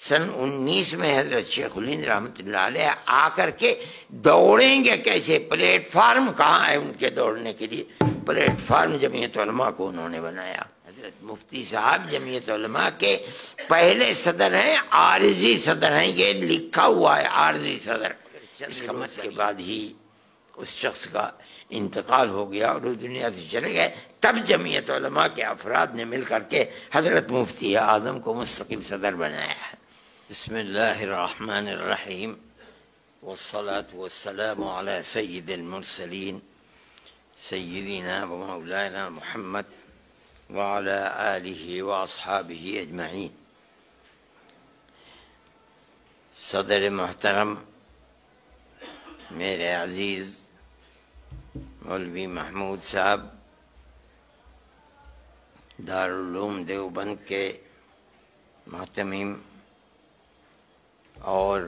سن 19 میں حضرت شیخ الہند رحمۃ اللہ علیہ آ کر کے دوڑیں گے کیسے، پلیٹ فارم کہاں ہے ان کے دوڑنے کے لیے؟ پلیٹ فارم جمعیت علماء کو انہوں نے بنایا۔ حضرت مفتی صاحب جمعیت علماء کے پہلے صدر ہیں، عارضی صدر ہیں، یہ لکھا ہوا ہے عارضی صدر۔ اس کا مت کے بعد ہی اس شخص کا انتقال ہو گیا اور وہ دنیا سے چلے گئے۔ تب جمعیت علماء کے افراد نے مل کر کے حضرت مفتی اعظم کو مستقل صدر بنایا ہے۔ بسم اللہ الرحمن الرحیم والصلاة والسلام علی سید المرسلین سیدنا و مولانا محمد وعلی آلہ واصحابہ اجمعین۔ صدر محترم میرے عزیز مولوی محمود صاحب، دارالعلوم دیوبند کے محتمم اور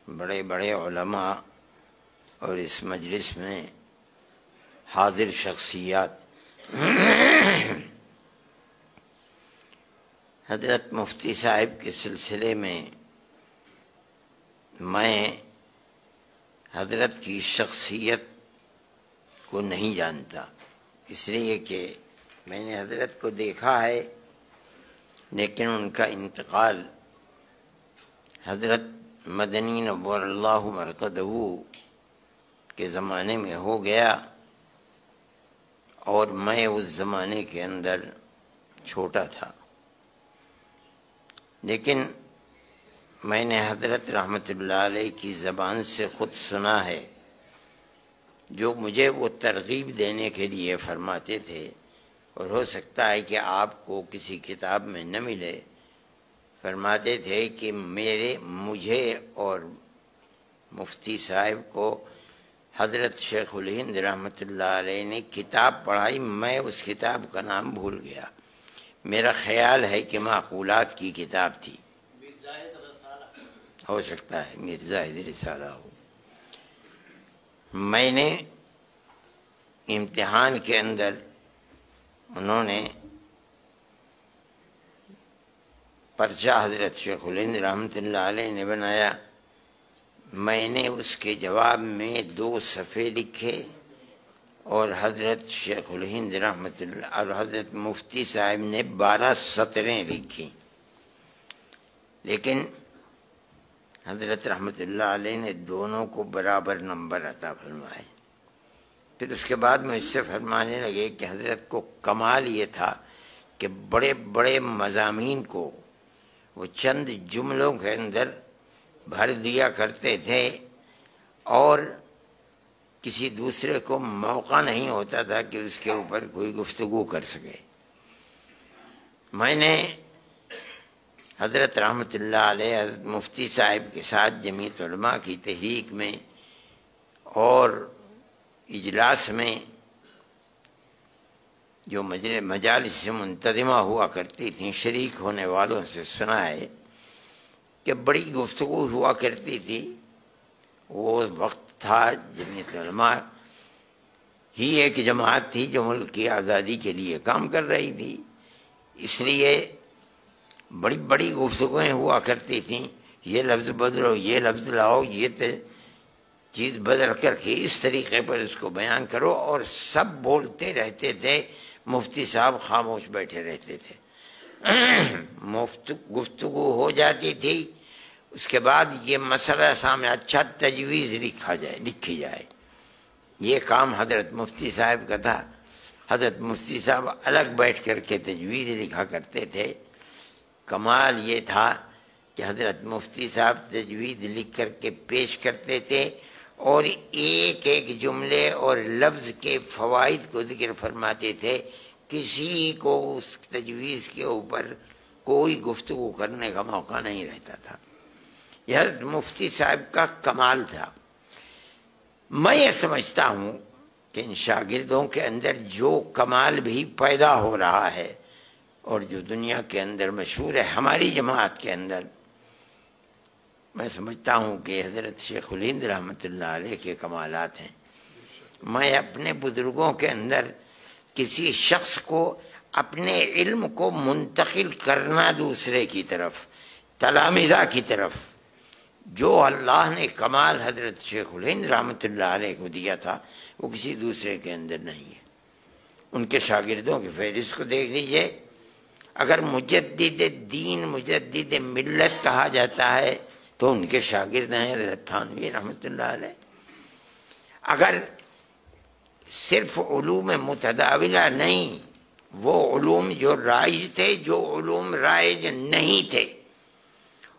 بڑے بڑے علماء اور اس مجلس میں حاضر شخصیات، حضرت مفتی صاحب کے سلسلے میں میں حضرت کی شخصیت کو نہیں جانتا، اس لیے کہ میں نے حضرت کو دیکھا ہے، لیکن ان کا انتقال حضرت مدنی نور اللہ مرقدہ کے زمانے میں ہو گیا، اور میں اس زمانے کے اندر چھوٹا تھا، لیکن میں نے حضرت رحمت اللہ علیہ کی زبان سے خود سنا ہے، جو مجھے وہ ترغیب دینے کے لیے فرماتے تھے، اور ہو سکتا ہے کہ آپ کو کسی کتاب میں نہ ملے۔ فرماتے تھے کہ مجھے اور مفتی صاحب کو حضرت شیخ الہند رحمت اللہ علیہ نے کتاب پڑھائی، میں اس کتاب کا نام بھول گیا، میرا خیال ہے کہ معقولات کی کتاب تھی، ہو سکتا ہے مرزاہد رسالہ ہو۔ میں نے امتحان کے اندر انہوں نے پرچہ حضرت شیخ الہند رحمت اللہ علیہ نے بنایا، میں نے اس کے جواب میں 2 صفحے لکھے، اور حضرت شیخ الہند رحمت اللہ اور حضرت مفتی صاحب نے 12 سطریں لکھی، لیکن حضرت رحمت اللہ علیہ نے دونوں کو برابر نمبر عطا فرمائے۔ پھر اس کے بعد میں اس سے فرمانے لگے کہ حضرت کو کمال یہ تھا کہ بڑے بڑے مضامین کو وہ چند جملوں کے اندر بھر دیا کرتے تھے، اور کسی دوسرے کو موقع نہیں ہوتا تھا کہ اس کے اوپر کوئی گفتگو کر سکے۔ میں نے حضرت رحمت اللہ علیہ حضرت مفتی صاحب کے ساتھ جمعیت علماء کی تحریک میں اور اجلاس میں جو مجالس سے منتظمہ ہوا کرتی تھیں، شریک ہونے والوں سے سنا ہے کہ بڑی گفتگو ہوا کرتی تھی۔ وہ وقت تھا جمعیت علماء ہی ایک جماعت تھی جو ملک کی آزادی کے لیے کام کر رہی تھی، اس لیے بڑی بڑی گفتگویں ہوا کرتی تھیں، یہ لفظ بدلو، یہ لفظ لاؤ، یہ چیز بدل کر کے اس طریقے پر اس کو بیان کرو، اور سب بولتے رہتے تھے، مفتی صاحب خاموش بیٹھے رہتے تھے۔ گفتگو ہو جاتی تھی، اس کے بعد یہ مسئلہ سامنے اچھا تجویز لکھی جائے، یہ کام حضرت مفتی صاحب کا تھا۔ حضرت مفتی صاحب الگ بیٹھ کر کے تجویز لکھا کرتے تھے۔ کمال یہ تھا کہ حضرت مفتی صاحب تجوید لکھ کر کے پیش کرتے تھے، اور ایک ایک جملے اور لفظ کے فوائد کو ذکر فرماتے تھے، کسی کو اس تجویز کے اوپر کوئی گفتگو کرنے کا موقع نہیں رہتا تھا۔ یہ حضرت مفتی صاحب کا کمال تھا۔ میں یہ سمجھتا ہوں کہ ان شاگردوں کے اندر جو کمال بھی پیدا ہو رہا ہے اور جو دنیا کے اندر مشہور ہے، ہماری جماعت کے اندر میں سمجھتا ہوں کہ حضرت شیخ الہند رحمت اللہ علیہ کے کمالات ہیں۔ میں اپنے بزرگوں کے اندر کسی شخص کو اپنے علم کو منتقل کرنا دوسرے کی طرف، تلامذہ کی طرف جو اللہ نے کمال حضرت شیخ الہند رحمۃ اللہ علیہ کو دیا تھا وہ کسی دوسرے کے اندر نہیں ہے۔ ان کے شاگردوں کی فہرست کو دیکھ لیجئے، اگر مجدد دین مجدد ملت کہا جاتا ہے تو ان کے شاگرد ہیں حضرت تھانوی رحمۃ اللہ علیہ۔ اگر صرف علوم متداولہ نہیں، وہ علوم جو رائج تھے، جو علوم رائج نہیں تھے،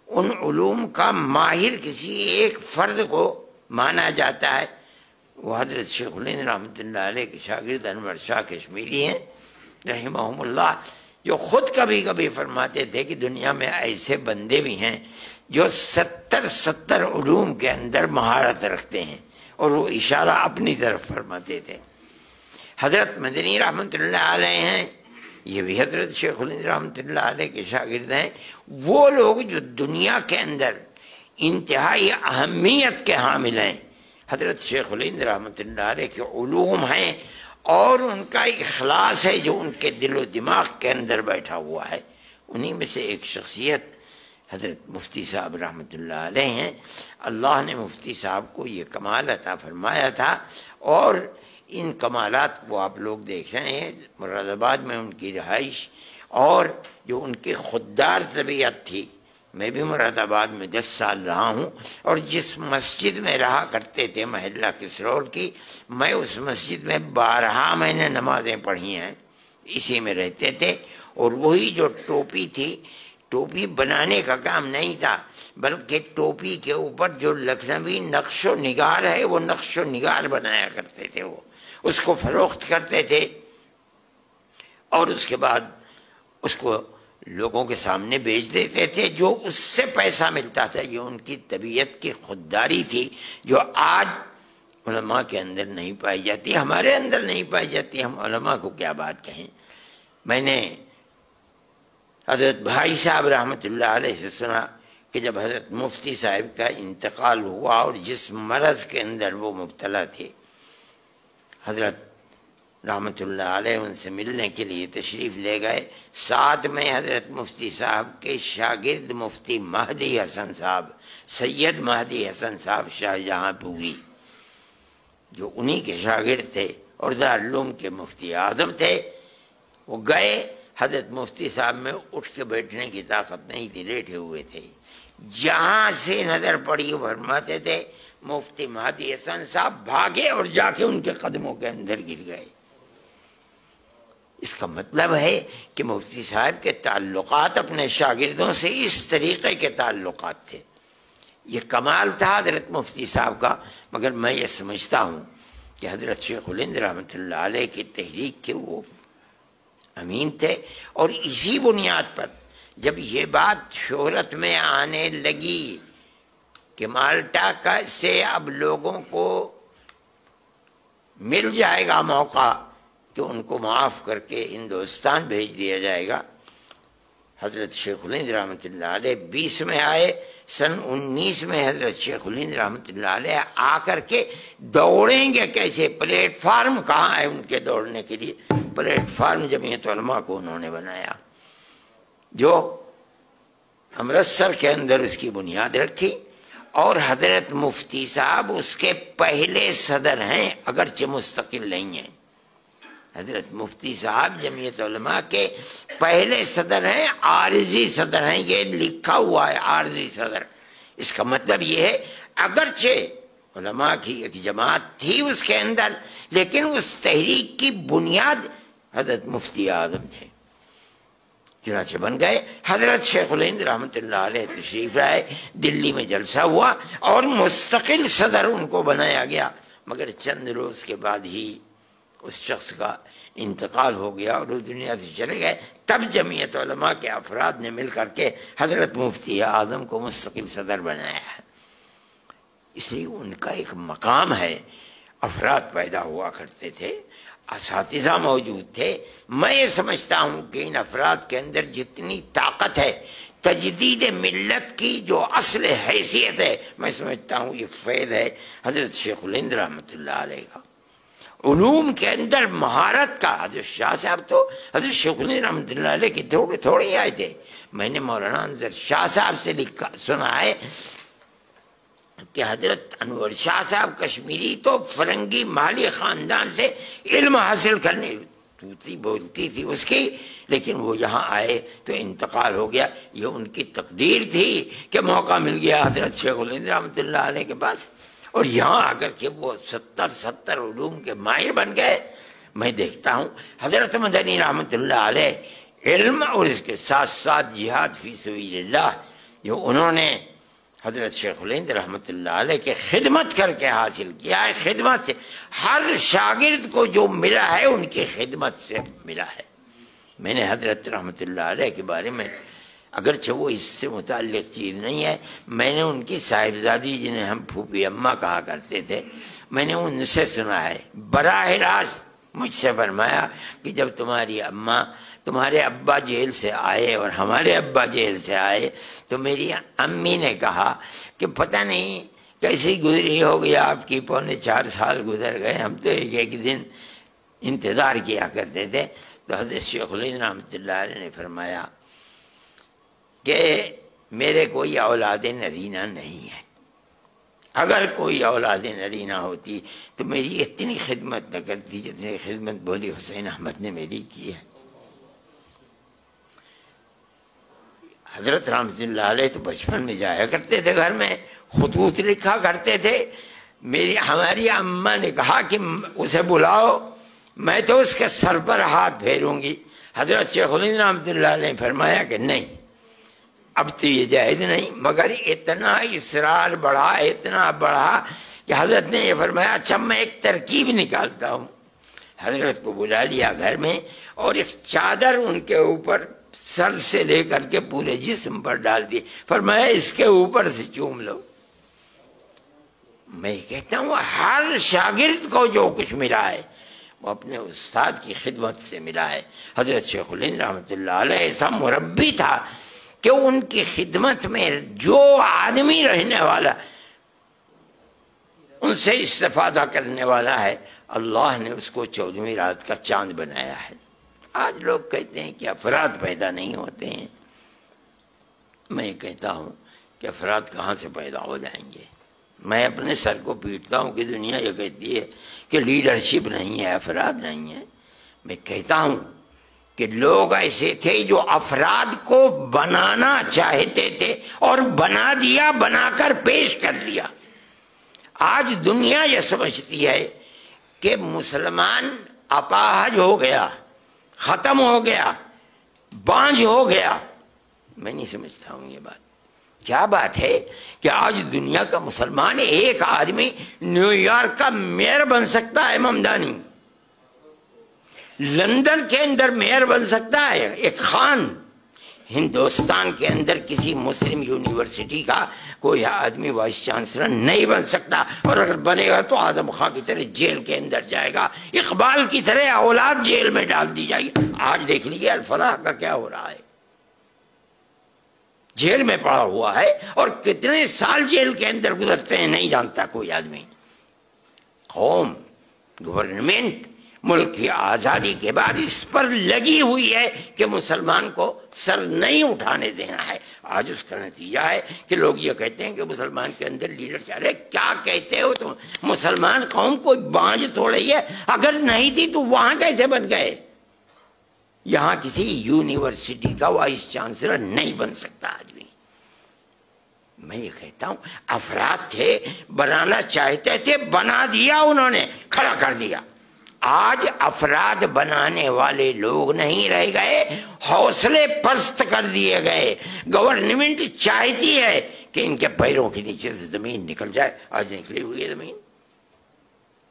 ان علوم کا ماہر کسی ایک فرد کو مانا جاتا ہے، وہ حضرت شیخ الہند رحمۃ اللہ علیہ کے شاگرد انور شاہ کشمیری ہیں رحمہم اللہ، جو خود کبھی کبھی فرماتے تھے کہ دنیا میں ایسے بندے بھی ہیں جو 70 علوم کے اندر مہارت رکھتے ہیں، اور وہ اشارہ اپنی طرف فرماتے تھے۔ حضرت مدنی رحمۃ اللہ علیہ ہیں، یہ بھی حضرت شیخ الہند رحمۃ اللہ علیہ کے شاگرد ہیں۔ وہ لوگ جو دنیا کے اندر انتہائی اہمیت کے حامل ہیں، حضرت شیخ الہند رحمۃ اللہ علیہ کے علوم ہیں، اور ان کا اخلاص ہے جو ان کے دل و دماغ کے اندر بیٹھا ہوا ہے۔ انہی میں سے ایک شخصیت حضرت مفتی صاحب رحمۃ اللہ علیہ ہیں۔ اللہ نے مفتی صاحب کو یہ کمال عطا فرمایا تھا، اور ان کمالات کو آپ لوگ دیکھ رہے ہیں۔ مراد آباد میں ان کی رہائش اور جو ان کی خوددار طبیعت تھی، میں بھی مراد آباد میں 10 سال رہا ہوں، اور جس مسجد میں رہا کرتے تھے محلہ کسرول کی، میں اس مسجد میں 12 میں نے نمازیں پڑھی ہیں، اسی میں رہتے تھے۔ اور وہی جو ٹوپی تھی، ٹوپی بنانے کا کام نہیں تھا، بلکہ ٹوپی کے اوپر جو لکھنوی نقش و نگار ہے وہ نقش و نگار بنایا کرتے تھے، وہ اس کو فروخت کرتے تھے، اور اس کے بعد اس کو لوگوں کے سامنے بیچ دیتے تھے، جو اس سے پیسہ ملتا تھا۔ یہ ان کی طبیعت کی خودداری تھی، جو آج علماء کے اندر نہیں پائی جاتی، ہمارے اندر نہیں پائی جاتی، ہم علماء کو کیا بات کہیں۔ میں نے حضرت بھائی صاحب رحمۃ اللہ علیہ سے سنا کہ جب حضرت مفتی صاحب کا انتقال ہوا اور جس مرض کے اندر وہ مبتلا تھے، حضرت رحمۃ اللہ علیہ ان سے ملنے کے لیے تشریف لے گئے۔ ساتھ میں حضرت مفتی صاحب کے شاگرد مفتی مہدی حسن صاحب، سید مہدی حسن صاحب شاہجہاں پوری، جو انہی کے شاگرد تھے اور دارالعلوم کے مفتی اعظم تھے، وہ گئے۔ حضرت مفتی صاحب میں اٹھ کے بیٹھنے کی طاقت نہیں تھی، لیٹے ہوئے تھے۔ جہاں سے نظر پڑی وہ فرماتے تھے مفتی مہدی حسن صاحب بھاگے اور جا کے ان کے قدموں کے اندر گر گئے۔ اس کا مطلب ہے کہ مفتی صاحب کے تعلقات اپنے شاگردوں سے اس طریقے کے تعلقات تھے۔ یہ کمال تھا حضرت مفتی صاحب کا۔ مگر میں یہ سمجھتا ہوں کہ حضرت شیخ الہند رحمۃ اللہ علیہ کی تحریک کے وہ امین تھے، اور اسی بنیاد پر جب یہ بات شہرت میں آنے لگی کہ مالٹا سے اب لوگوں کو مل جائے گا موقع کہ ان کو معاف کر کے ہندوستان بھیج دیا جائے گا، حضرت شیخ الہند رحمۃ اللہ علیہ 20 میں آئے۔ سن 19 میں حضرت شیخ الہند رحمۃ اللہ علیہ آ کر کے دوڑیں گے کیسے، پلیٹ فارم کہاں ہے ان کے دوڑنے کے لیے؟ پلیٹ فارم جمعیت علماء کو انہوں نے بنایا، جو امرتسر کے اندر اس کی بنیاد رکھی، اور حضرت مفتی صاحب اس کے پہلے صدر ہیں، اگرچہ مستقل نہیں ہیں۔ حضرت مفتی صاحب جمعیت علماء کے پہلے صدر ہیں، عارضی صدر ہیں، یہ لکھا ہوا ہے عارضی صدر۔ اس کا مطلب یہ ہے اگرچہ علماء کی ایک جماعت تھی اس کے اندر، لیکن اس تحریک کی بنیاد حضرت مفتی اعظم تھے۔ چنانچہ بن گئے۔ حضرت شیخ الہند رحمۃ اللہ علیہ تشریف لائے، دلی میں جلسہ ہوا اور مستقل صدر ان کو بنایا گیا، مگر چند روز کے بعد ہی اس شخص کا انتقال ہو گیا اور وہ دنیا سے چلے گئے۔ تب جمعیت علماء کے افراد نے مل کر کے حضرت مفتی اعظم کو مستقل صدر بنایا ہے۔ اس لیے ان کا ایک مقام ہے۔ افراد پیدا ہوا کرتے تھے، اساتذہ موجود تھے۔ میں یہ سمجھتا ہوں کہ ان افراد کے اندر جتنی طاقت ہے، تجدید ملت کی جو اصل حیثیت ہے، میں سمجھتا ہوں یہ فیض ہے حضرت شیخ الہند رحمۃ اللہ علیہ کا۔ علوم کے اندر مہارت کا حضرت شاہ صاحب تو حضرت شیخ الہند رحمۃ اللہ علیہ کے تھوڑے ہی آئے تھے. میں نے مولانا انور شاہ صاحب سے سنا ہے کہ حضرت انور شاہ صاحب کشمیری تو فرنگی مالی خاندان سے علم حاصل کرنے توتی بولتی تھی اس کی، لیکن وہ یہاں آئے تو انتقال ہو گیا. یہ ان کی تقدیر تھی کہ موقع مل گیا حضرت شیخ الہند رحمۃ اللہ علیہ کے پاس، اور یہاں آ کر کے وہ 70 علوم کے ماہر بن گئے. میں دیکھتا ہوں حضرت مدنی رحمۃ اللہ علیہ علم اور اس کے ساتھ ساتھ جہاد فی سبیل اللہ جو انہوں نے حضرت شیخ الہند رحمۃ اللہ علیہ کے خدمت کر کے حاصل کیا ہے. خدمت سے ہر شاگرد کو جو ملا ہے ان کی خدمت سے ملا ہے. میں نے حضرت رحمۃ اللہ علیہ کے بارے میں، اگرچہ وہ اس سے متعلق چیز نہیں ہے، میں نے ان کی صاحبزادی جنہیں ہم پھوپھی اماں کہا کرتے تھے، میں نے ان سے سنا ہے براہ راست مجھ سے فرمایا کہ جب تمہاری اماں تمہارے ابا جیل سے آئے اور ہمارے ابا جیل سے آئے تو میری امی نے کہا کہ پتہ نہیں کیسی گزری ہوگی آپ کی، 4.25 سال گزر گئے، ہم تو ایک دن انتظار کیا کرتے تھے. تو حضرت شیخ الہند رحمۃ اللہ علیہ نے فرمایا کہ میرے کوئی اولاد نرینہ نہیں ہے، اگر کوئی اولاد نرینہ ہوتی تو میری اتنی خدمت نہ کرتی جتنی خدمت بولی حسین احمد نے میری کی ہے. حضرت رحمۃ اللہ علیہ تو بچپن میں جایا کرتے تھے، گھر میں خطوط لکھا کرتے تھے. ہماری اماں نے کہا کہ اسے بلاؤ، میں تو اس کے سر پر ہاتھ پھیروں گی. حضرت شیخ الہند رحمۃ اللہ علیہ نے فرمایا کہ نہیں، اب تو یہ جائز نہیں. مگر اتنا اصرار بڑھا، اتنا بڑھا کہ حضرت نے یہ فرمایا اچھا میں ایک ترکیب نکالتا ہوں. حضرت کو بلا لیا گھر میں اور ایک چادر ان کے اوپر سر سے لے کر کے پورے جسم پر ڈال دی، فرمایا اس کے اوپر سے چوم لو. میں کہتا ہوں ہر شاگرد کو جو کچھ ملا ہے وہ اپنے استاد کی خدمت سے ملا ہے. حضرت شیخ الہند رحمۃ اللہ علیہ ایسا مربی تھا کہ ان کی خدمت میں جو آدمی رہنے والا ان سے استفادہ کرنے والا ہے، اللہ نے اس کو 14ویں رات کا چاند بنایا ہے. آج لوگ کہتے ہیں کہ افراد پیدا نہیں ہوتے ہیں. میں کہتا ہوں کہ افراد کہاں سے پیدا ہو جائیں گے. میں اپنے سر کو پیٹتا ہوں کہ دنیا یہ کہتی ہے کہ لیڈرشپ نہیں ہے، افراد نہیں ہے. میں کہتا ہوں کہ لوگ ایسے تھے جو افراد کو بنانا چاہتے تھے اور بنا دیا، بنا کر پیش کر دیا. آج دنیا یہ سمجھتی ہے کہ مسلمان اپاہج ہو گیا، ختم ہو گیا، بانجھ ہو گیا. میں نہیں سمجھتا ہوں یہ بات. کیا بات ہے کہ آج دنیا کا مسلمان ایک آدمی نیو یارک کا میئر بن سکتا ہے، ممدانی لندن کے اندر میئر بن سکتا ہے ایک خان. ہندوستان کے اندر کسی مسلم یونیورسٹی کا کوئی آدمی وائس چانسلر نہیں بن سکتا، اور اگر بنے گا تو اعظم خان کی طرح جیل کے اندر جائے گا، اقبال کی طرح اولاد جیل میں ڈال دی جائے گی. آج دیکھ لیجیے الفلاح کا کیا ہو رہا ہے، جیل میں پڑا ہوا ہے اور کتنے سال جیل کے اندر گزرتے ہیں نہیں جانتا کوئی آدمی. قوم، گورنمنٹ ملک کی آزادی کے بعد اس پر لگی ہوئی ہے کہ مسلمان کو سر نہیں اٹھانے دینا ہے. آج اس کا نتیجہ ہے کہ لوگ یہ کہتے ہیں کہ مسلمان کے اندر لیڈر چاہ رہے. کیا کہتے ہو تم؟ مسلمان قوم کوئی بانجھ تھوڑی ہے، اگر نہیں تھی تو وہاں کیسے بن گئے؟ یہاں کسی یونیورسٹی کا وائس چانسلر نہیں بن سکتا آدمی. میں یہ کہتا ہوں افراد تھے، بنانا چاہتے تھے، بنا دیا انہوں نے، کھڑا کر دیا. آج افراد بنانے والے لوگ نہیں رہ گئے، حوصلے پست کر دیے گئے. گورنمنٹ چاہتی ہے کہ ان کے پیروں کے نیچے سے زمین نکل جائے. آج نکلی ہوئی ہے زمین.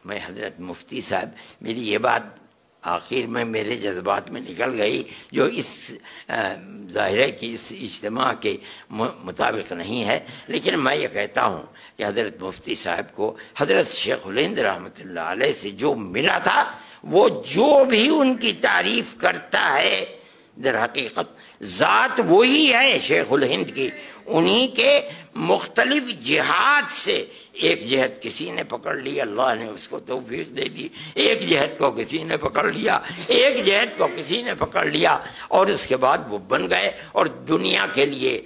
میں حضرت مفتی صاحب، میری یہ بات آخر میں میرے جذبات میں نکل گئی جو اس ظاہر ہے کہ اس اجتماع کے مطابق نہیں ہے، لیکن میں یہ کہتا ہوں کہ حضرت مفتی صاحب کو حضرت شیخ الہند رحمۃ اللہ علیہ سے جو ملا تھا، وہ جو بھی ان کی تعریف کرتا ہے در حقیقت ذات وہی ہے شیخ الہند کی. انہی کے مختلف جہاد سے ایک جہت کسی نے پکڑ لی، اللہ نے اس کو توفیق دے دی، ایک جہت کو کسی نے پکڑ لیا، ایک جہت کو کسی نے پکڑ لیا، اور اس کے بعد وہ بن گئے اور دنیا کے لیے،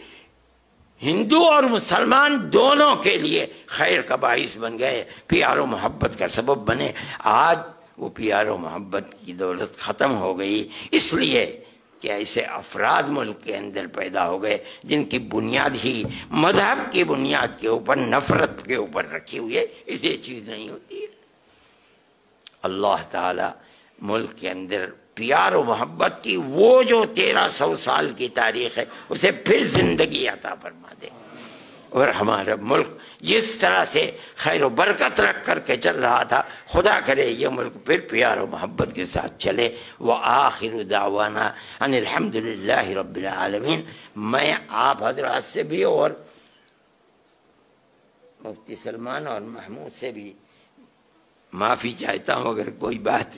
ہندو اور مسلمان دونوں کے لیے خیر کا باعث بن گئے، پیار و محبت کا سبب بنے۔ آج وہ پیار و محبت کی دولت ختم ہو گئی، اس لیے کہ ایسے افراد ملک کے اندر پیدا ہو گئے جن کی بنیاد ہی مذہب کی بنیاد کے اوپر، نفرت کے اوپر رکھی ہوئی ہے۔ اسے چیز نہیں ہوتی ہے۔ اللہ تعالی ملک کے اندر پیار و محبت کی وہ جو 1300 سال کی تاریخ ہے اسے پھر زندگی عطا فرما دے، اور ہمارا ملک جس طرح سے خیر و برکت رکھ کر کے چل رہا تھا، خدا کرے یہ ملک پھر پیار و محبت کے ساتھ چلے۔ وآخر دعوانا ان الحمد للہ رب العالمین۔ میں آپ حضرات سے بھی اور مفتی سلمان اور محمود سے بھی معافی چاہتا ہوں، اگر کوئی بات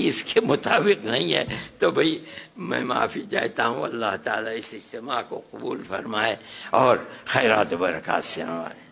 اس کے مطابق نہیں ہے تو بھئی میں معافی چاہتا ہوں۔ اللہ تعالیٰ اس اجتماع کو قبول فرمائے اور خیرات و برکات سے نوازے۔